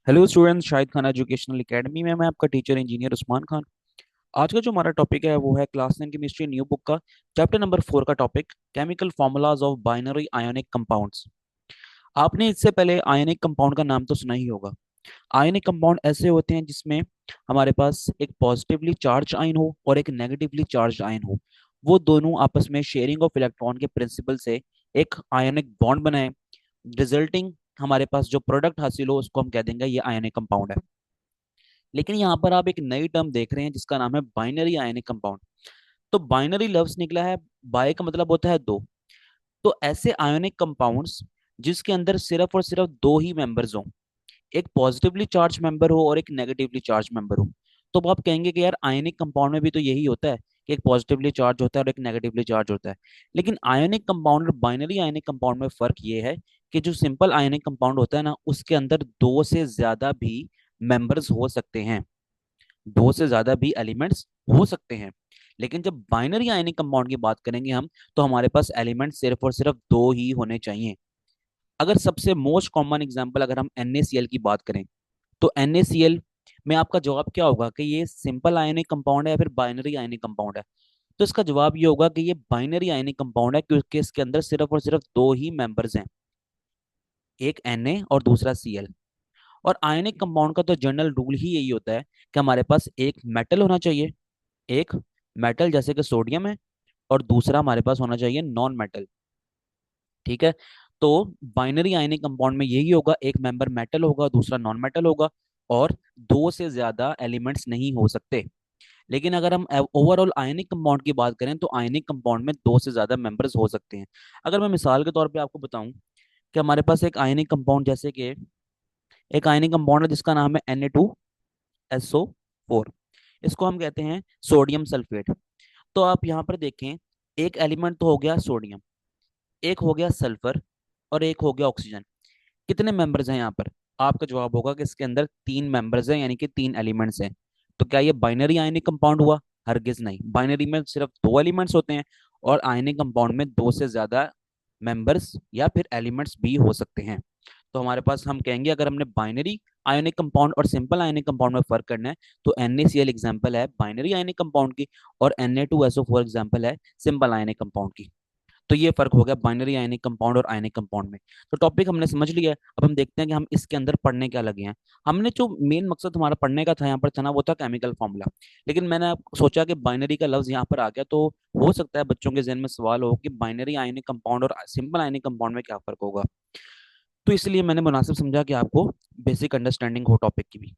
Hello students, Shahid Khan educational academy में मैं आपका टीचर इंजीनियर उस्मान खान। आज का जो हमारा टॉपिक है वो है क्लास 9 केमिस्ट्री न्यू बुक का चैप्टर नंबर 4 का topic chemical formulas of binary ionic compounds. आपने इससे पहले आयोनिक कंपाउंड का नाम तो सुना ही होगा। आयोनिक कंपाउंड ऐसे होते हैं जिसमें हमारे पास एक पॉजिटिवली चार्ज आयन हो और एक नेगेटिवली चार्ज आयन हो। वो दोनों आपस में शेयरिंग ऑफ इलेक्ट्रॉन के प्रिंसिपल से एक आयोनिक बॉन्ड बनाए, रिजल्टिंग हमारे पास जो प्रोडक्ट हासिल हो उसको हम कह देंगे ये आयोनिक कंपाउंड है। लेकिन यहाँ पर आप एक नई टर्म देख रहे हैं जिसका नाम है बाइनरी आयनिक कंपाउंड। तो बाइनरी लफ्ज निकला है, बाय का मतलब होता है दो। तो ऐसे आयोनिक कंपाउंड्स जिसके अंदर सिर्फ और सिर्फ दो ही मेंबर्स हों, एक पॉजिटिवली चार्ज मेंबर हो और एक नेगेटिवली चार्ज मेंबर हो। तो अब आप कहेंगे कि यार आयनिक कंपाउंड में भी तो यही होता है कि एक पॉजिटिवली चार्ज होता है और एक नेगेटिवली चार्ज होता है। लेकिन आयनिक कंपाउंड और बाइनरी आयनिक कंपाउंड में फर्क ये है कि जो सिंपल आयनिक कंपाउंड होता है ना, उसके अंदर दो से ज्यादा भी मेंबर्स हो सकते हैं, दो से ज्यादा भी एलिमेंट्स हो सकते हैं। लेकिन जब बाइनरी आयनिक कंपाउंड की बात करेंगे हम, तो हमारे पास एलिमेंट सिर्फ और सिर्फ दो ही होने चाहिए। अगर सबसे मोस्ट कॉमन एग्जांपल अगर हम NaCl की बात करें, तो NaCl में आपका जवाब क्या होगा कि ये सिंपल आयनिक कंपाउंड है या फिर बाइनरी आयनिक कंपाउंड है। तो इसका जवाब ये होगा कि ये बाइनरी आयनिक कंपाउंड है, क्योंकि इसके अंदर सिर्फ और सिर्फ दो ही मेंबर्स हैं, एक Na और दूसरा Cl। और आयनिक कंपाउंड का तो जनरल रूल ही यही होता है कि हमारे पास एक मेटल होना चाहिए, एक मेटल जैसे कि सोडियम है, और दूसरा हमारे पास होना चाहिए नॉन मेटल। ठीक है। तो बाइनरी आयनिक कंपाउंड में यही होगा, एक मेंबर मेटल होगा, दूसरा नॉन मेटल होगा, और दो से ज्यादा एलिमेंट्स नहीं हो सकते। लेकिन अगर हम ओवरऑल आयनिक कंपाउंड की बात करें तो आयनिक कंपाउंड में दो से ज्यादा मेंबर्स हो सकते हैं। अगर मैं मिसाल के तौर पे आपको बताऊं कि हमारे पास एक आयनिक कंपाउंड, जैसे कि एक आयनिक कंपाउंड है जिसका नाम है Na2SO4। इसको हम कहते हैं सोडियम सल्फेट। तो आप यहाँ पर देखें, एक एलिमेंट तो हो गया सोडियम, एक हो गया सल्फर, और एक हो गया ऑक्सीजन। कितने मेंबर्स हैं यहाँ पर? आपका जवाब होगा कि इसके अंदर तीन मेंबर्स हैं, यानी कि तीन एलिमेंट्स हैं। तो क्या ये बाइनरी आयनिक कंपाउंड हुआ? हरगिज नहीं। बाइनरी में सिर्फ दो एलिमेंट्स होते हैं, और आयनिक कंपाउंड में दो से ज्यादा मेंबर्स या फिर एलिमेंट्स भी हो सकते हैं। तो हमारे पास हम कहेंगे, अगर हमने बाइनरी आयनिक कंपाउंड और सिंपल आयनिक कंपाउंड में फर्क करना है, तो NaCl एग्जांपल है बाइनरी आयनिक कंपाउंड की, और Na2SO4 एग्जांपल है सिंपल आयनिक कंपाउंड की। तो ये फर्क हो गया बाइनरी आयनिक कंपाउंड और आयनिक कंपाउंड में। तो टॉपिक हमने समझ लिया है। अब हम देखते हैं कि हम इसके अंदर पढ़ने क्या लगे हैं। हमने जो मेन मकसद हमारा पढ़ने का था यहाँ पर था ना, वो था केमिकल फॉर्मूला। लेकिन मैंने सोचा कि बाइनरी का लफ्ज यहाँ पर आ गया, तो हो सकता है बच्चों के जहन में सवाल हो कि बाइनरी आयनिक कंपाउंड और सिंपल आयनिक कंपाउंड में क्या फर्क होगा। तो इसलिए मैंने मुनासिब समझा कि आपको बेसिक अंडरस्टैंडिंग हो टॉपिक की भी।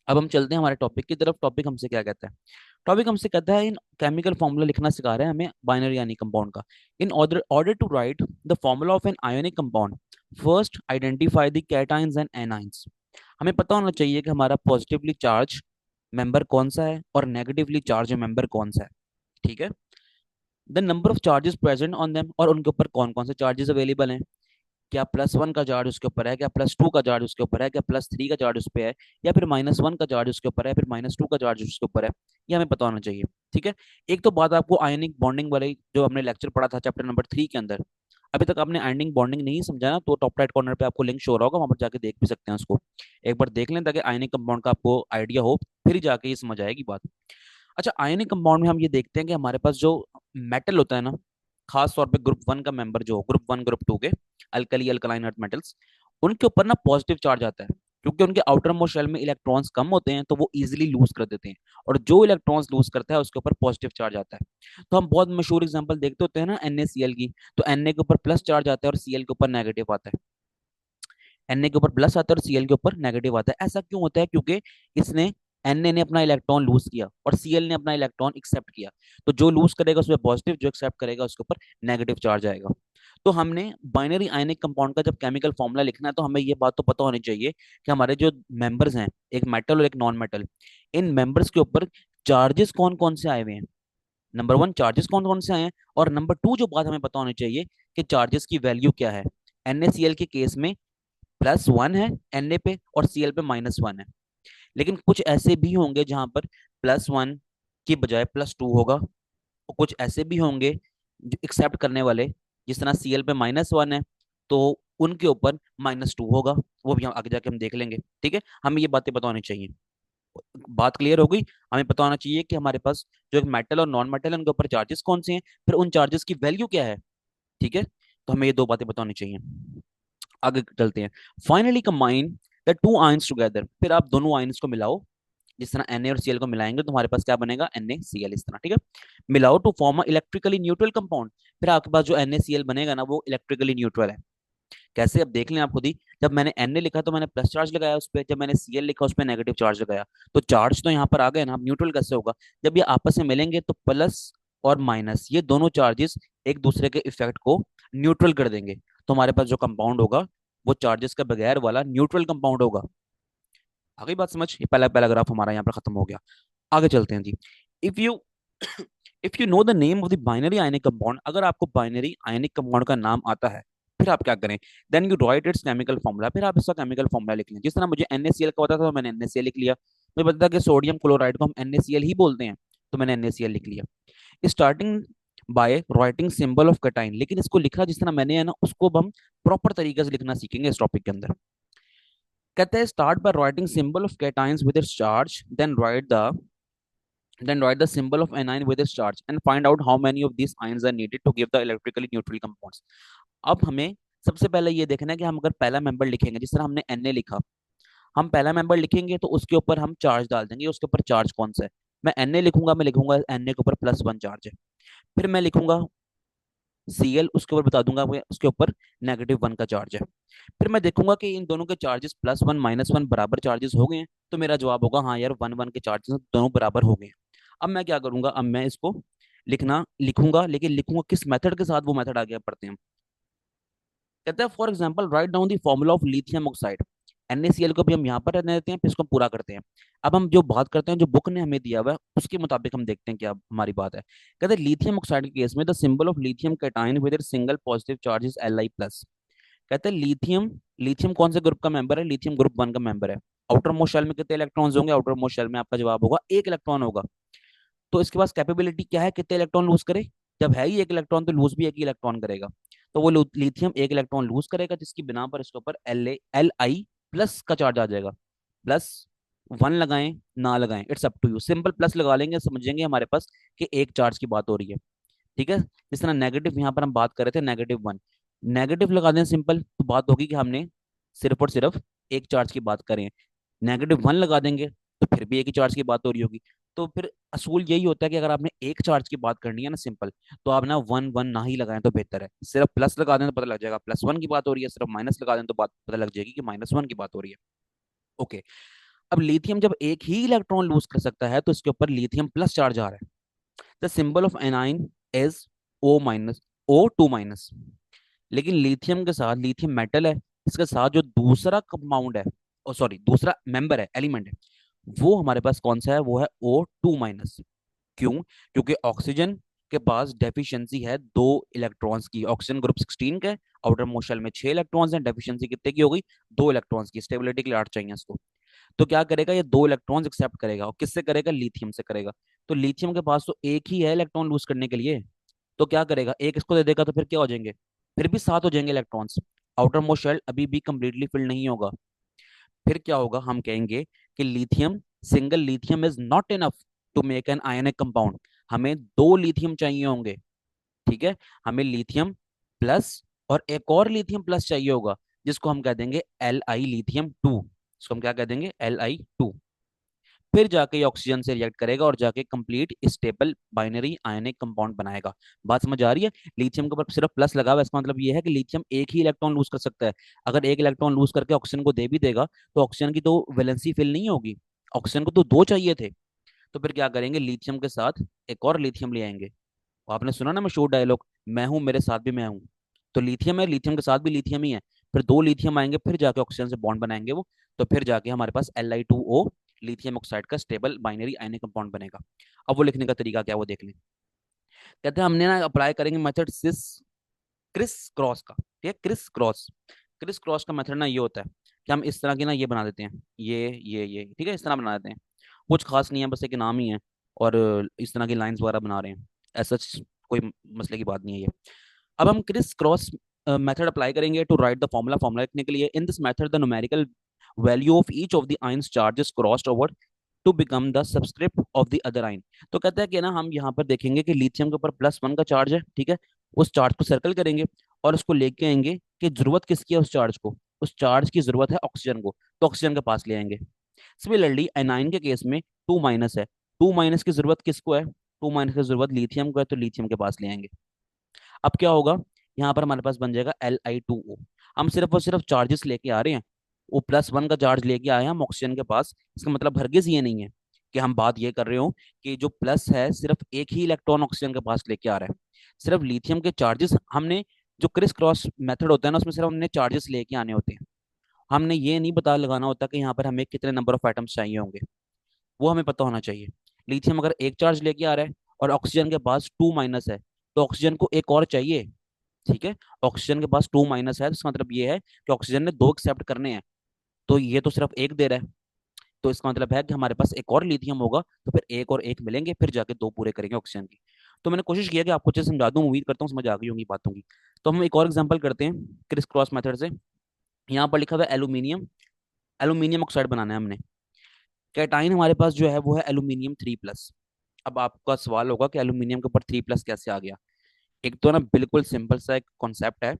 अब हम चलते हैं हमारे टॉपिक की तरफ। टॉपिक हमसे क्या कहता है? टॉपिक हमसे कहता है, इन केमिकल फॉर्मूला लिखना सिखा रहा है हमें बाइनरी यानी कंपाउंड का। In order order to write the formula of an ionic compound, first identify the cations and anions. हमें पता होना चाहिए कि हमारा पॉजिटिवली चार्ज मेंबर कौन सा है और नेगेटिवली चार्ज मेंबर कौन सा है। ठीक है। The number of charges present on them, और उनके ऊपर कौन कौन से चार्जेस अवेलेबल हैं। क्या +1 का चार्ज उसके ऊपर है, क्या +2 का चार्ज उसके ऊपर है, क्या +3 का चार्ज उस पर है, या फिर -1 का चार्ज उसके ऊपर है, फिर -2 का चार्ज उसके ऊपर है। ये हमें पता होना चाहिए। ठीक है। एक तो बात आपको आयनिक बॉन्डिंग वाली जो हमने लेक्चर पढ़ा था चैप्टर नंबर 3 के अंदर, अभी तक आपने आयनिक बॉन्डिंग नहीं समझा ना, तो टॉप राइट कॉर्नर पे आपको लिंक शो हो रहा होगा, वहां पर जाके देख भी सकते हैं उसको। एक बार देख लें ताकि आयनिक कंपाउंड का आपको आइडिया हो, फिर ही जाके ये समझ आएगी बात। अच्छा, आयनिक कंपाउंड में हम ये देखते हैं कि हमारे पास जो मेटल होता है ना, खास तौर पे ग्रुप 1 का मेंबर जो ग्रुप 1 ग्रुप 2 के अल्कली अल्कलाइन अर्थ मेटल्स, उनके ऊपर ना पॉजिटिव चार्ज आता है। क्योंकि उनके आउटर मोस्ट शेल में इलेक्ट्रॉन्स कम होते हैं, तो वो इजीली लूज कर देते हैं, और जो इलेक्ट्रॉन्स लूज करता है उसके ऊपर पॉजिटिव चार्ज आता है। तो हम बहुत मशहूर एग्जांपल देखते होते हैं ना NaCl की। तो Na के ऊपर प्लस चार्ज आता है और Cl के ऊपर नेगेटिव आता है। Na के ऊपर प्लस आता है और Cl के ऊपर नेगेटिव आता है। ऐसा क्यों होता है? क्योंकि इसने Na ने अपना इलेक्ट्रॉन लूज किया और Cl ने अपना इलेक्ट्रॉन एक्सेप्ट किया। तो जो लूज करेगा उसमें पॉजिटिव, जो एक्सेप्ट करेगा उसके ऊपर नेगेटिव चार्ज आएगा। तो हमने बाइनरी आयनिक कंपाउंड का जब केमिकल फॉर्मूला लिखना है, तो हमें ये बात तो पता होनी चाहिए कि हमारे जो मेंबर्स हैं, एक मेटल और एक नॉन मेटल, इन मेंबर्स के ऊपर चार्जेस कौन कौन से आए हुए हैं। नंबर 1, चार्जेस कौन कौन से आए हैं, और नंबर 2 जो बात हमें पता होनी चाहिए कि चार्जेस की वैल्यू क्या है। NaCl के केस में +1 है Na पे, और Cl पे -1 है। लेकिन कुछ ऐसे भी होंगे जहां पर +1 की बजाय +2 होगा, और कुछ ऐसे भी होंगे जो एक्सेप्ट करने वाले, जिस तरह Cl पे -1 है, तो उनके ऊपर -2 होगा। वो भी हम आगे जाके हम देख लेंगे, ठीक है। हमें ये बातें पता होनी चाहिए। बात क्लियर हो गई। हमें पता होना चाहिए कि हमारे पास जो एक मेटल और नॉन मेटल है उनके ऊपर चार्जेस कौन से हैं, फिर उन चार्जेस की वैल्यू क्या है, ठीक है। तो हमें ये दो बातें पता होनी चाहिए। आगे चलते हैं। Finally combine the two ions together, फिर आप दोनों आयंस को मिलाओ। जिस तरह Na और Cl को मिलाएंगे तो हमारे पास क्या बनेगा, NaCl, इस तरह, ठीक है। मिलाओ to form a electrically neutral compound, फिर आपके पास जो NaCl बनेगा ना वो इलेक्ट्रिकली न्यूट्रल है। कैसे, अब देख लें आप खुद ही। जब मैंने Na लिखा तो मैंने प्लस चार्ज लगाया उस पर, जब मैंने Cl लिखा उस पर नेगेटिव चार्ज लगाया, तो चार्ज तो यहाँ पर आ गए ना। अब न्यूट्रल कैसे होगा, जब ये आपस में मिलेंगे तो प्लस और माइनस ये दोनों चार्जेस एक दूसरे के इफेक्ट को न्यूट्रल कर देंगे। तो हमारे पास जो कंपाउंड होगा वो चार्जेस के बगैर वाला न्यूट्रल कंपाउंड होगा। आ गई बात समझ, ये पहला पैराग्राफ हमारा यहाँ पर खत्म हो गया। आगे चलते हैं जी। If you if you know the name of the binary ionic compound, अगर आपको बाइनरी आयनिक कंपाउंड का नाम आता है, फिर आप क्या करें, then you write its chemical formula, फिर आप इसका केमिकल फॉर्मूला लिख लें। जिस तरह मुझे NaCl का पता था तो मैंने NaCl लिख लिया। मुझे पता था कि सोडियम क्लोराइड को हम NaCl ही बोलते हैं, तो मैंने NaCl लिख लिया। Starting by writing symbol of cation, लेकिन इसको लिखना जिस तरह मैंने है ना उसको अब हम प्रॉपर तरीके से लिखना सीखेंगे इस टॉपिक के अंदर। कहते हैं start by writing symbol of cations with its charge, then write the symbol of anion with its charge and find out how many of these ions are needed to give the electrically neutral compounds। अब हमें सबसे पहले ये देखना है कि हम अगर पहला मेंबर लिखेंगे, जिस तरह हमने Na लिखा, हम पहला मेंबर लिखेंगे तो उसके ऊपर हम चार्ज डाल देंगे, उसके ऊपर चार्ज कौन सा है। मैं Na लिखूंगा, मैं लिखूंगा Na के ऊपर +1 चार्ज है। फिर मैं लिखूंगा Cl, उसके ऊपर बता दूंगा उसके ऊपर -1 का चार्ज है। फिर मैं देखूंगा कि इन दोनों के चार्जेस +1 -1 बराबर चार्जेस हो गए हैं, तो मेरा जवाब होगा हाँ यार 1 1 के चार्जेस दोनों बराबर हो गए हैं। अब मैं क्या करूंगा, अब मैं इसको लिखूंगा, लेकिन लिखूंगा किस मेथड के साथ, वो मेथड आगे पढ़ते हैं। कहते हैं for example write down the formula of lithium oxide. NaCl को भी हम यहाँ पर रहने देते हैं, फिर इसको हम पूरा करते हैं। अब हम जो बात करते हैं जो बुक ने हमें दिया हुआ है उसके मुताबिक हम देखते हैं क्या हमारी बात है। कहते हैं लिथियम ऑक्साइड के केस में the symbol of lithium cation with its single positive charge is Li+। कहते हैं लिथियम, लिथियम कौन से ग्रुप का मेंबर है, लिथियम ग्रुप 1 का मेंबर है। आउटर मोस्ट शेल में कितने इलेक्ट्रॉन्स होंगे, आउटर मोस्ट शेल में आपका जवाब होगा 1 इलेक्ट्रॉन होगा। तो इसके पास कैपेबिलिटी क्या है, कितने इलेक्ट्रॉन लूज करे, जब है ही 1 इलेक्ट्रॉन तो लूज भी 1 ही इलेक्ट्रॉन करेगा। तो वो लिथियम 1 इलेक्ट्रॉन लूज करेगा, जिसकी बिना पर इसके ऊपर Li+ का चार्ज आ जाएगा। +1 लगाएं ना लगाएं it's up to you, simple plus लगा लेंगे, समझेंगे हमारे पास कि एक चार्ज की बात हो रही है, ठीक है। जिस तरह नेगेटिव यहाँ पर हम बात कर रहे थे -1, नेगेटिव लगा दें सिंपल, तो बात होगी कि हमने सिर्फ और सिर्फ एक चार्ज की बात करें। -1 लगा देंगे तो फिर भी एक ही चार्ज की बात हो रही होगी। तो फिर असूल यही होता है कि अगर आपने एक चार्ज की बात करनी है ना सिंपल, तो आप ना 1 1 ना ही लगाएं तो बेहतर है। सिर्फ प्लस लगा दें तो पता लग जाएगा +1 की बात हो रही है, सिर्फ माइनस लगा दें तो बात पता लग जाएगी कि -1 की बात हो रही है। ओके। अब लिथियम जब एक ही इलेक्ट्रॉन लूज कर सकता है तो इसके ऊपर लिथियम प्लस चार्ज आ रहा है। The symbol of anion is O2-। लेकिन लिथियम के साथ, लिथियम मेटल है, इसके साथ जो दूसरा कंपाउंड है, ओ सॉरी दूसरा मेंबर है, एलिमेंट है, वो हमारे पास कौन सा है, वो है O2-। क्यों, क्योंकि ऑक्सीजन के पास डेफिशिएंसी है 2 इलेक्ट्रॉन्स की, ऑक्सीजन ग्रुप 16 का है, आउटर मोस्ट शेल में 6 इलेक्ट्रॉन्स हैं, डेफिशिएंसी कितने की हो गई, 2 इलेक्ट्रॉन्स की, स्टेबिलिटी के लिए 8 चाहिए इसको। तो क्या करेगा, ये 2 इलेक्ट्रॉन्स एक्सेप्ट करेगा, और किससे करेगा, लिथियम से करेगा। तो लिथियम के पास तो एक ही है इलेक्ट्रॉन लूज करने के लिए, तो क्या करेगा, एक इसको दे देगा तो फिर क्या हो जाएंगे, फिर भी 7 हो जाएंगे इलेक्ट्रॉन्स। आउटर मोस्ट शेल अभी भी कंप्लीटली फिल नहीं होगा। फिर क्या होगा, हम कहेंगे कि lithium, single lithium is not enough to make an ionic compound, हमें 2 लिथियम चाहिए होंगे, ठीक है। हमें लिथियम प्लस और एक और लिथियम प्लस चाहिए होगा, जिसको हम कह देंगे Li2। इसको हम क्या कह देंगे, Li2। फिर जाके ये ऑक्सीजन से रिएक्ट करेगा और जाके complete stable binary ionic compound बनाएगा। बात समझ आ रही है। लिथियम के ऊपर सिर्फ प्लस लगा हुआ है, इसका मतलब ये है कि लिथियम एक ही इलेक्ट्रॉन लूज कर सकता है। अगर एक इलेक्ट्रॉन लूज करके ऑक्सीजन को दे भी देगा तो ऑक्सीजन की तो वैलेंसी फिल नहीं होगी, ऑक्सीजन को तो 2 चाहिए थे। तो फिर क्या करेंगे, लिथियम के साथ एक और लिथियम ले आएंगे। आपने सुना ना मशहूर डायलॉग, मैं हूं मेरे साथ भी मैं हूं। तो लिथियम है, लिथियम के साथ भी लिथियम ही है, फिर 2 लिथियम आएंगे, फिर जाके ऑक्सीजन से बॉन्ड बनाएंगे वो, तो फिर जाके हमारे पास Li2O, लिथियम ऑक्साइड का स्टेबल बाइनरी आयनिक कंपाउंड बनेगा। अब वो लिखने का तरीका क्या है वो देख लें। कहते हैं हमने ना अप्लाई करेंगे मेथड क्रिस क्रॉस का, ठीक है। क्रिस क्रॉस का मेथड ना ये होता है कि हम इस तरह की ना ये बना देते हैं, ये ठीक है, इस तरह बना देते हैं। कुछ खास नहीं है, बस एक नाम ही है, और इस तरह की लाइंस वगैरह बना रहे हैं, ऐसा कोई मसले की बात नहीं है ये। अब हम क्रिस क्रॉस मेथड अप्लाई करेंगे to write the formula, formula लिखने के लिए। In this method the numerical value of each of the ions charges crossed over to become the subscript of the other ion. तो कहता है कि ना हम यहाँ पर देखेंगे कि लिथियम के ऊपर +1 का चार्ज है, ठीक है, उस चार्ज को सर्कल करेंगे और उसको लेके आएंगे कि जरूरत किसकी है उस चार्ज को, उस चार्ज की जरूरत है ऑक्सीजन को, तो ऑक्सीजन के पास ले आएंगे। सिमिलरली एनाइन के केस में 2- है, 2- की जरूरत किसको है, 2- की जरूरत लिथियम को है, तो लिथियम के पास ले आएंगे। अब क्या होगा, यहाँ पर हमारे पास बन जाएगा Li2O। हम सिर्फ और सिर्फ चार्जेस लेके आ रहे हैं, वो +1 का चार्ज लेके आए हैं हम ऑक्सीजन के पास। इसका मतलब हरगिज ये नहीं है कि हम बात ये कर रहे हो कि जो प्लस है सिर्फ एक ही इलेक्ट्रॉन ऑक्सीजन के पास लेके आ रहा है। सिर्फ लिथियम के चार्जेस हमने, जो क्रिस क्रॉस मेथड होता है ना, उसमें सिर्फ हमने चार्जेस लेके आने होते हैं। हमने ये नहीं पता लगाना होता कि यहाँ पर हमें कितने नंबर ऑफ एटम्स चाहिए होंगे, वो हमें पता होना चाहिए। लिथियम अगर एक चार्ज लेके आ रहा है और ऑक्सीजन के पास 2- है, तो ऑक्सीजन को एक और चाहिए, ठीक है। ऑक्सीजन के पास 2- है, तो इसका मतलब ये है कि ऑक्सीजन ने 2 एक्सेप्ट करने हैं, तो ये तो सिर्फ एक दे रहा है, तो इसका मतलब है कि हमारे पास एक और लिथियम होगा, तो फिर एक और एक मिलेंगे, फिर जाके 2 पूरे करेंगे ऑक्सीजन की। तो मैंने कोशिश किया कि आपको अच्छे से समझा दूं, उम्मीद करता हूँ समझ आ गई होंगी बातों की। तो हम एक और एग्जांपल करते हैं क्रिस क्रॉस मेथड से। यहाँ पर लिखा हुआ है एल्यूमिनियम, एल्यूमिनियम ऑक्साइड बनाना है हमने। कैटाइन हमारे पास जो है वो है एल्यूमिनियम 3+। अब आपका सवाल होगा कि एल्यूमिनियम के ऊपर 3+ कैसे आ गया। एक तो ना बिल्कुल सिंपल सा एक कॉन्सेप्ट है।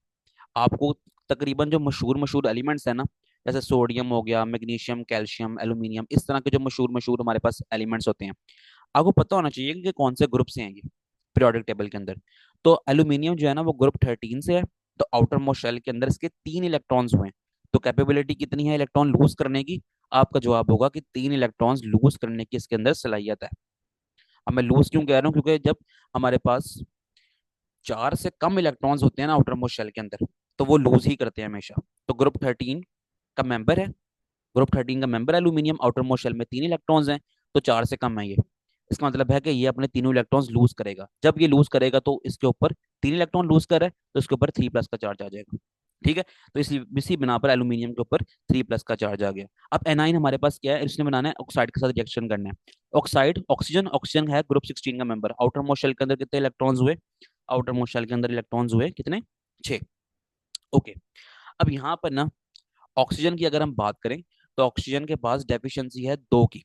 आपको तकरीबन जो मशहूर मशहूर एलिमेंट्स है ना, जैसे सोडियम हो गया, मैग्नीशियम, कैल्शियम, एल्यूमिनियम, इस तरह के जो मशहूर मशहूर हमारे पास एलिमेंट्स होते हैं, आपको पता होना चाहिए कि कौन से ग्रुप से हैं ये पीरियोडिक टेबल के अंदर। तो एल्यूमिनियम जो है ना वो ग्रुप 13 से है। तो आउटर मोस्ट शेल के अंदर इसके 3 इलेक्ट्रॉन्स हुए हैं। तो कैपेबिलिटी कितनी है इलेक्ट्रॉन लूज करने की, आपका जवाब होगा कि 3 इलेक्ट्रॉन्स लूज करने की इसके अंदर सलाहियत है। अब मैं लूज क्यों कह रहा हूँ, क्योंकि जब हमारे पास 4 से कम इलेक्ट्रॉन्स होते हैं ना आउटर मोस्ट शेल के अंदर, तो वो लूज ही करते हैं हमेशा। तो ग्रुप 13 का मेंबर है, ग्रुप 13 का member aluminium, outer most shell में 3 इलेक्ट्रॉन्स हैं, तो 4 से कम है ये। इसका मतलब है कि ये अपने तीनों इलेक्ट्रॉन्स लूज करेगा। जब ये लूज करेगा तो इसके ऊपर 3 इलेक्ट्रॉन लूज कर रहा है, तो इसके ऊपर 3+ का चार्ज आ जाएगा, ठीक है। तो इसी इसी बिना पर एल्यूमिनियम के ऊपर 3+ का चार्ज आ गया। अब एनाइन हमारे पास क्या है, इसने बनाना है ऑक्साइड के साथ रिएक्शन करना है। ऑक्साइड ऑक्सीजन, ऑक्सीजन है ग्रुप 16 का मेंबर। आउटर मोस्ट शेल के अंदर कितने इलेक्ट्रॉन्स हुए, आउटर मोस्ट शेल के अंदर इलेक्ट्रॉन्स हुए कितने, 6। ओके। अब यहाँ पर ना ऑक्सीजन की अगर हम बात करें, तो ऑक्सीजन के पास डेफिशिएंसी है 2 की।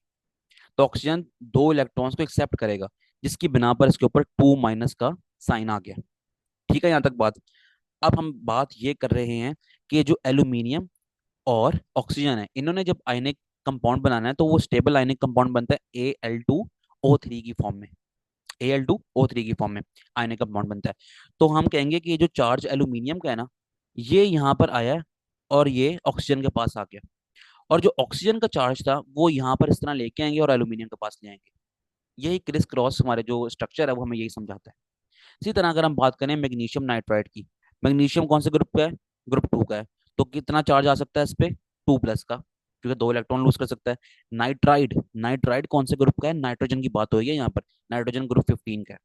तो ऑक्सीजन 2 इलेक्ट्रॉन्स को एक्सेप्ट करेगा, जिसकी बिना पर इसके ऊपर 2- का साइन आ गया, ठीक है यहाँ तक बात। अब हम बात ये कर रहे हैं कि जो एल्यूमिनियम और ऑक्सीजन है, इन्होंने जब आयनिक कंपाउंड बनाना है, तो वो स्टेबल आयनिक कंपाउंड बनता है Al2O3 की फॉर्म में। Al2O3 की फॉर्म में आयनिक कंपाउंड बनता है। तो हम कहेंगे कि ये जो चार्ज एल्यूमिनियम का है ना, ये यहाँ पर आया है और ये ऑक्सीजन के पास आ गया, और जो ऑक्सीजन का चार्ज था वो यहाँ पर इस तरह लेके आएंगे और एल्यूमिनियम के पास ले आएंगे। यही क्रिस क्रॉस हमारे जो स्ट्रक्चर है वो हमें यही समझाता है। इसी तरह अगर हम बात करें मैग्नीशियम नाइट्राइड की, मैग्नीशियम कौन से ग्रुप का है, ग्रुप 2 का है। तो कितना चार्ज आ सकता है इस पे, 2+ का, क्योंकि 2 इलेक्ट्रॉन लूज कर सकता है। नाइट्राइड, नाइट्राइड कौन से ग्रुप का है, नाइट्रोजन की बात हो रही है यहाँ पर, नाइट्रोजन ग्रुप 15 का है।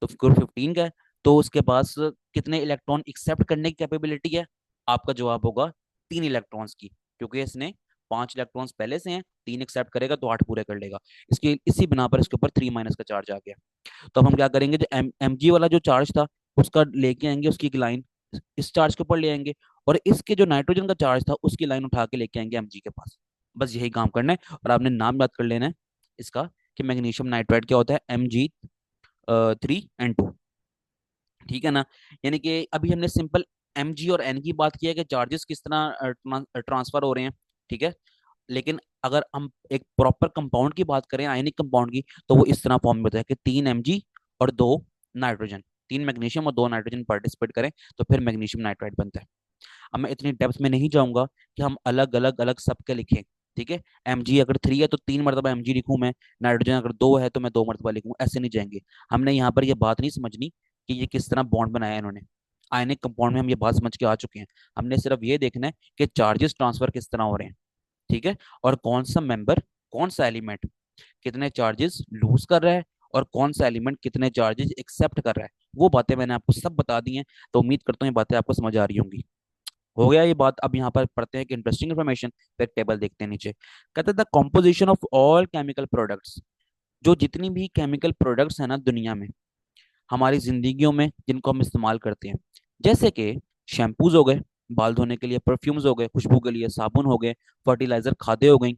तो ग्रुप 15 का है, तो उसके पास कितने इलेक्ट्रॉन एक्सेप्ट करने की कैपेबिलिटी है, आपका जवाब होगा 3 इलेक्ट्रॉन्स की, क्योंकि इसने 5 इलेक्ट्रॉन्स पहले से हैं, 3 एक्सेप्ट करेगा तो 8 पूरे कर लेगा। इसके इसी बिना पर इसके ऊपर 3- का चार्ज आ गया। तो अब हम क्या करेंगे, जो एम जी वाला जो चार्ज था उसका लेके आएंगे, उसकी एक लाइन इस चार्ज के ऊपर ले आएंगे, और इसके जो नाइट्रोजन का चार्ज था उसकी लाइन उठा के लेके आएंगे एमजी के पास। बस यही काम करना है, और आपने नाम याद कर लेना है इसका कि मैग्नीशियम नाइट्राइड क्या होता है, Mg3N2, ठीक है ना। यानी कि अभी हमने सिंपल Mg और N की बात की है कि चार्जेस किस तरह ट्रांसफर हो रहे हैं, ठीक है। लेकिन अगर हम एक प्रॉपर कंपाउंड की बात करें, आयनिक कंपाउंड की, तो वो इस तरह फॉर्म में होता है कि 3 Mg और 2 नाइट्रोजन, 3 मैग्नीशियम और 2 नाइट्रोजन पार्टिसिपेट करें तो फिर मैग्नीशियम नाइट्राइड बनता है। अब मैं इतनी डेप्थ में नहीं जाऊंगा कि हम अलग अलग अलग सबके लिखें, ठीक है। Mg अगर 3 है तो 3 मरतबा Mg लिखूं मैं, नाइट्रोजन अगर 2 है तो मैं 2 मरतबा लिखूं, ऐसे नहीं जाएंगे। हमने यहाँ पर ये बात नहीं समझनी कि ये किस तरह बॉन्ड बनाया है इन्होंने। आयनिक कंपाउंड में हम ये बात समझ के आ चुके हैं। हमने सिर्फ ये देखना है कि चार्जेस ट्रांसफर किस तरह हो रहे हैं, ठीक है, और कौन सा मेंबर, कौन सा एलिमेंट कितने चार्जेस लूज कर रहा है, और कौन सा एलिमेंट कितने चार्जेस एक्सेप्ट कर रहा है, वो बातें मैंने आपको सब बता दी हैं। तो उम्मीद करता हूँ ये बातें आपको समझ आ रही होंगी। हो गया ये बात। अब यहाँ पर पढ़ते हैं कि इंटरेस्टिंग इन्फॉर्मेशन, फिर टेबल देखते हैं नीचे। कहते हैं the composition of all chemical products, जो जितनी भी केमिकल प्रोडक्ट्स हैं ना दुनिया में, हमारी जिंदगियों में जिनको हम इस्तेमाल करते हैं, जैसे कि शैम्पूज हो गए बाल धोने के लिए, परफ्यूम्स हो गए खुशबू के लिए, साबुन हो गए, फर्टिलाइजर खादें हो गई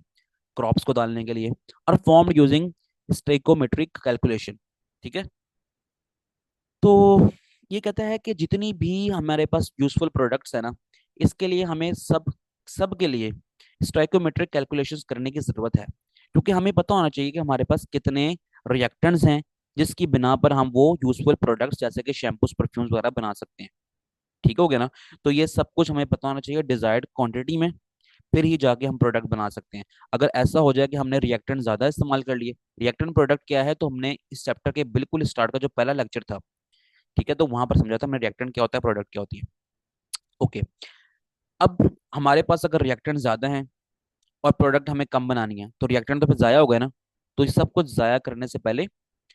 क्रॉप्स को डालने के लिए, और फॉर्म यूजिंग स्टेकोमेट्रिक कैलकुलेशन। ठीक है। तो ये कहता है कि जितनी भी हमारे पास यूजफुल प्रोडक्ट्स है ना, इसके लिए हमें सब के लिए स्टोइकोमेट्रिक कैलकुलेशंस करने की जरूरत है, क्योंकि हमें पता होना चाहिए कि हमारे पास कितने रिएक्टेंट्स हैं जिसकी बिना पर हम वो यूजफुल प्रोडक्ट्स जैसे कि शैम्पूस परफ्यूम्स वगैरह बना सकते हैं। ठीक हो गया ना। तो ये सब कुछ हमें पता होना चाहिए डिजायर्ड क्वांटिटी में, फिर ही जाके हम प्रोडक्ट बना सकते हैं। अगर ऐसा हो जाए कि हमने रिएक्टेंट ज्यादा इस्तेमाल कर लिए, रिएक्टेंट प्रोडक्ट क्या है, तो हमने इस चैप्टर के बिल्कुल स्टार्ट का जो पहला लेक्चर था, ठीक है, तो वहां पर समझा था हमने रिएक्टेंट क्या होता है, प्रोडक्ट क्या होती है। ओके। अब हमारे पास अगर रिएक्टेंट ज्यादा हैं और प्रोडक्ट हमें कम बनानी है, तो रिएक्टेंट तो फिर जाया हो गया ना। तो ये सब कुछ जाया करने से पहले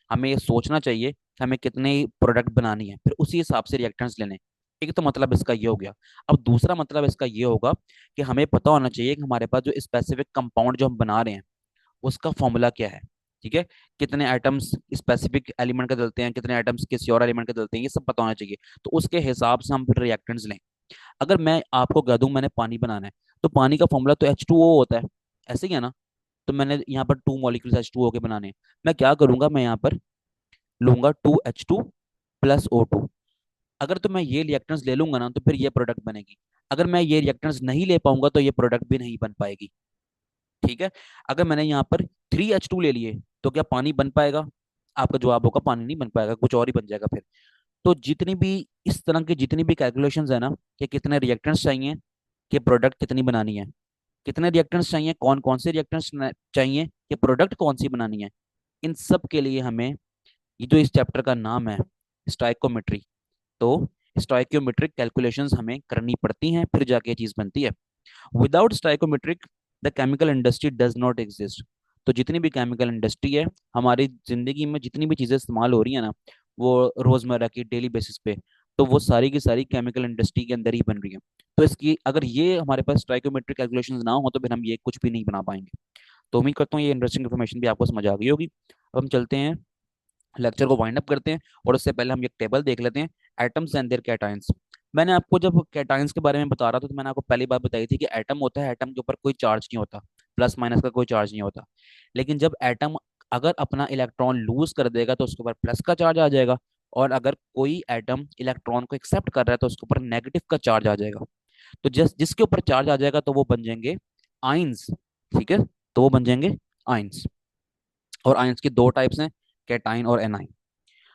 हमें ये सोचना चाहिए कि हमें कितने प्रोडक्ट बनानी है, फिर उसी हिसाब से रिएक्टेंट्स लेने। एक तो मतलब इसका ये हो गया। अब दूसरा मतलब इसका ये होगा कि हमें पता होना चाहिए कि हमारे पास जो स्पेसिफिक कंपाउंड जो हम बना रहे हैं उसका फॉर्मूला क्या है। ठीक है। कितने आइटम्स स्पेसिफिक एलिमेंट के डलते हैं, कितने आइटम्स किसी और एलिमेंट के डलते हैं, ये सब पता होना चाहिए। तो उसके हिसाब से हम फिर रिएक्टेंट्स लें। अगर मैं आपको कह दूं मैंने पानी बनाना है, तो पानी का फॉर्मूला तो H2O होता है, ऐसे ही है ना। तो मैंने यहाँ पर 2 मॉलिक्यूल्स H2O के बनाने हैं। मैं क्या करूंगा, मैं यहाँ पर लूंगा 2H2 + O2। अगर तो मैं ये रिएक्टेंट्स ले लूंगा ना, तो फिर ये प्रोडक्ट बनेगी। अगर मैं ये रिएक्टेंट्स नहीं ले पाऊंगा तो ये प्रोडक्ट भी नहीं बन पाएगी। ठीक है। अगर मैंने यहाँ पर 3H2 ले लिए, तो क्या पानी बन पाएगा? आपका जवाब होगा पानी नहीं बन पाएगा, कुछ और ही बन जाएगा फिर। तो जितनी भी इस तरह की जितनी भी कैलकुलेशंस है ना, कि कितने रिएक्टेंट्स चाहिए, कि प्रोडक्ट कितनी बनानी है, कितने रिएक्टेंट्स चाहिए, कौन कौन से रिएक्टेंट्स चाहिए, कि प्रोडक्ट कौन सी बनानी है, इन सब के लिए हमें ये जो इस चैप्टर का नाम है स्टोइकोमेट्री, तो स्टोइकोमेट्रिक कैलकुलेशंस हमें करनी पड़ती हैं, फिर जाके ये चीज बनती है। Without stoichiometric the chemical industry does not exist. तो जितनी भी केमिकल इंडस्ट्री है, हमारी जिंदगी में जितनी भी चीजें इस्तेमाल हो रही है ना, वो रोजमर्रा की डेली बेसिस पे, तो वो सारी की सारी केमिकल इंडस्ट्री के अंदर ही बन रही है। तो इसकी अगर ये हमारे पास स्टोइकोमेट्रिक कैलकुलेशंस ना हो, तो फिर हम ये कुछ भी नहीं बना पाएंगे। तो उम्मीद करता हूँ ये इंटरेस्टिंग इन्फॉर्मेशन भी आपको समझ आ गई होगी। अब हम चलते हैं लेक्चर को वाइंड अप करते हैं, और उससे पहले हम एक टेबल देख लेते हैं, एटम्स एंड देयर कैटायंस। मैंने आपको जब कैटायंस के बारे में बता रहा था, तो मैंने आपको पहली बात बताई थी कि एटम होता है, एटम के ऊपर कोई चार्ज नहीं होता, प्लस माइनस का कोई चार्ज नहीं होता। लेकिन जब एटम अगर अपना इलेक्ट्रॉन लूज कर देगा, तो उसके ऊपर प्लस का चार्ज आ जाएगा, और अगर कोई एटम इलेक्ट्रॉन को एक्सेप्ट कर रहा है, तो उसके ऊपर नेगेटिव का चार्ज आ जाएगा। तो जिसके ऊपर चार्ज आ जाएगा, तो वो बन जाएंगे आइंस। ठीक है। तो वो बन जाएंगे आइंस। और आइंस की दो टाइप्स हैं, कैटाइन और एनाइन।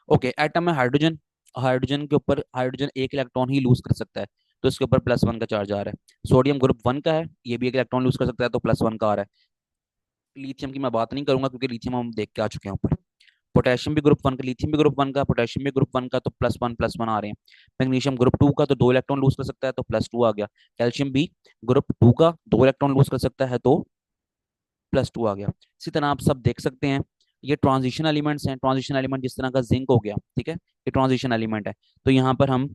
ओके। एटम है हाइड्रोजन। हाइड्रोजन के ऊपर हाइड्रोजन एक इलेक्ट्रॉन ही लूज कर सकता है, तो इसके ऊपर +1 का चार्ज आ रहा है। सोडियम ग्रुप 1 का है, ये भी एक इलेक्ट्रॉन लूज कर सकता है, तो +1 का आ रहा है। लिथियम की मैं बात नहीं करूंगा, क्योंकि लिथियम हम देख के आ चुके हैं ऊपर। पोटेशियम भी ग्रुप 1 का, लिथियम भी ग्रुप 1 का, पोटेशियम भी ग्रुप 1 का, तो +1 +1 आ रहे हैं। मैग्नीशियम ग्रुप 2 का, तो 2 इलेक्ट्रॉन लूज कर सकता है, तो +2 आ गया। कैल्शियम भी ग्रुप 2 का, 2 इलेक्ट्रॉन लूज कर सकता है, तो +2 आ गया। इसी तरह आप सब देख सकते हैं, ये ट्रांजिशन एलिमेंट्स हैं। ट्रांजिशन एलिमेंट जिस तरह का जिंक हो गया, ठीक है, ये ट्रांजिशन एलिमेंट है। तो यहाँ पर हम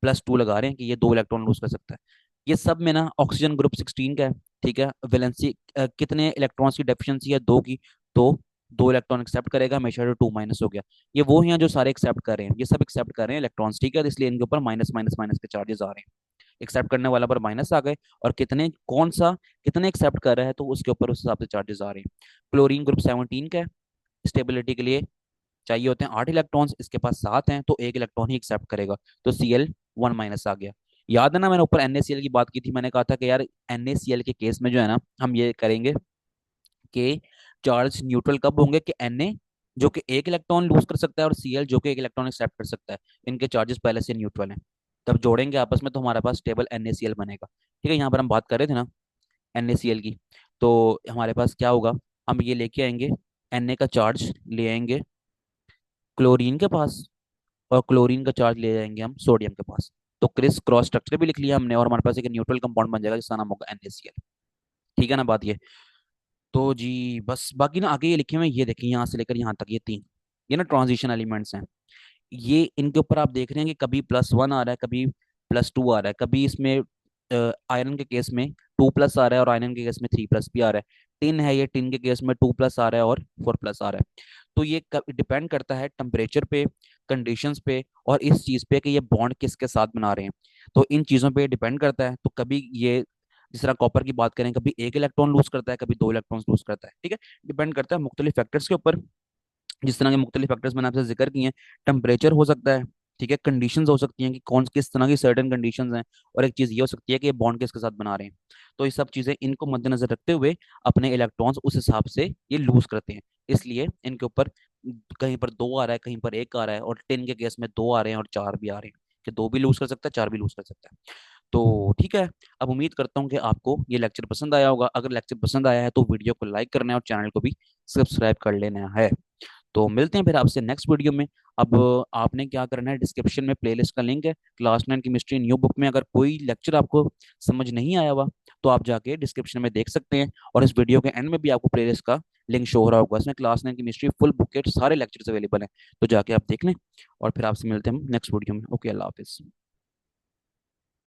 +2 लगा रहे हैं कि ये 2 इलेक्ट्रॉन लूज कर सकता है। ये सब में ना ऑक्सीजन ग्रुप 16 का है। ठीक है। वैलेंसी कितने इलेक्ट्रॉन्स की डेफिशिएंसी है, 2 की। तो 2 इलेक्ट्रॉन एक्सेप्ट करेगा हमेशा, जो 2 - हो गया। ये वो हैं जो सारे एक्सेप्ट कर रहे हैं, ये सब एक्सेप्ट कर रहे हैं इलेक्ट्रॉन्स। ठीक है। तो इसलिए इनके ऊपर माइनस माइनस माइनस के चार्जेस आ रहे हैं। एक्सेप्ट करने वाला पर माइनस आ गए, और कितने कौन सा कितने एक्सेप्ट कर रहा है, तो उसके ऊपर उस हिसाब से चार्जेस आ रहे हैं। क्लोरीन ग्रुप 17 का है। स्टेबिलिटी के लिए चाहिए होते हैं 8 इलेक्ट्रॉन्स, इसके पास 7 हैं, तो 1 इलेक्ट्रॉन ही एक्सेप्ट करेगा, तो Cl1 - आ गया। याद है ना, मैंने ऊपर NaCl की बात की थी, मैंने कहा था कि यार NaCl के केस में जो है ना, हम ये करेंगे कि चार्ज न्यूट्रल कब होंगे, कि Na जो कि 1 इलेक्ट्रॉन लूज कर सकता है, और Cl जो कि 1 इलेक्ट्रॉन एक्सेप्ट कर सकता है, इनके चार्जेस पहले से न्यूट्रल हैं। तब जोड़ेंगे आपस में, तो हमारे पास टेबल NaCl बनेगा। ठीक है। यहाँ पर हम बात कर रहे थे ना NaCl की, तो हमारे पास क्या होगा, हम ये लेके आएंगे, Na का चार्ज ले आएंगे क्लोरीन के पास, और क्लोरीन का चार्ज ले जाएंगे हम सोडियम के पास। तो क्रिस क्रॉस स्ट्रक्चर भी लिख लिया हमने, और हमारे पास एक न्यूट्रल कंपाउंड बन जाएगा जिसका नाम होगा NaCl। ठीक है ना बात ये। तो जी बस, बाकी ना आगे ये लिखे हुए हैं, ये देखिए यहाँ से लेकर यहाँ तक, ये तीन, ये ना ट्रांजिशन एलिमेंट्स हैं। ये इनके ऊपर आप देख रहे हैं कि कभी +1 आ रहा है, कभी +2 आ रहा है, कभी इसमें आयरन के केस में 2+ आ रहा है, और आयरन के केस में 3+ भी आ रहा है। टिन है, ये टिन के केस में 2+ आ रहा है, और 4+ आ रहा है। तो ये डिपेंड करता है टेम्परेचर पे, कंडीशंस पे, और इस चीज़ पे कि ये बॉन्ड किसके साथ बना रहे हैं। तो इन चीज़ों पे डिपेंड करता है। तो कभी ये जिस तरह कॉपर की बात करें, कभी एक इलेक्ट्रॉन लूज करता है, कभी दो इलेक्ट्रॉन लूज करता है, ठीक है। डिपेंड करता है मुख्तलिफ फैक्टर्स के ऊपर। जिस तरह के मुख्तलिफ फैक्टर्स मैंने आपसे जिक्र किए हैं, टेम्परेचर हो सकता है, ठीक है, कंडीशंस हो सकती हैं कि कौन किस तरह की सर्टेन कंडीशंस हैं, और एक चीज़ ये हो सकती है कि ये बॉन्ड किसके साथ बना रहे हैं। तो ये सब चीज़ें इनको मद्देनजर रखते हुए अपने इलेक्ट्रॉन्स उस हिसाब से ये लूज करते हैं। इसलिए इनके ऊपर कहीं पर दो आ रहा है, कहीं पर एक आ रहा है, और टिन के केस में दो आ रहे हैं और चार भी आ रहे हैं, कि दो भी लूज कर सकता है, चार भी लूज कर सकता है। तो ठीक है। अब उम्मीद करता हूँ कि आपको ये लेक्चर पसंद आया होगा। अगर लेक्चर पसंद आया है तो वीडियो को लाइक करना है और चैनल को भी सब्सक्राइब कर लेना है। तो मिलते हैं फिर आपसे नेक्स्ट वीडियो में। अब आपने क्या करना है, डिस्क्रिप्शन में प्लेलिस्ट का लिंक है, क्लास 9 केमिस्ट्री न्यू बुक में अगर कोई लेक्चर आपको समझ नहीं आया हुआ तो आप जाके डिस्क्रिप्शन में देख सकते हैं, और इस वीडियो के एंड में भी आपको प्लेलिस्ट का लिंक शो हो रहा होगा। इसमें क्लास 9 केमिस्ट्री फुल बुक के सारे लेक्चर्स अवेलेबल हैं, तो जाके आप देख लें। और फिर आपसे मिलते हैं नेक्स्ट वीडियो में। ओके, अल्लाह हाफिज़।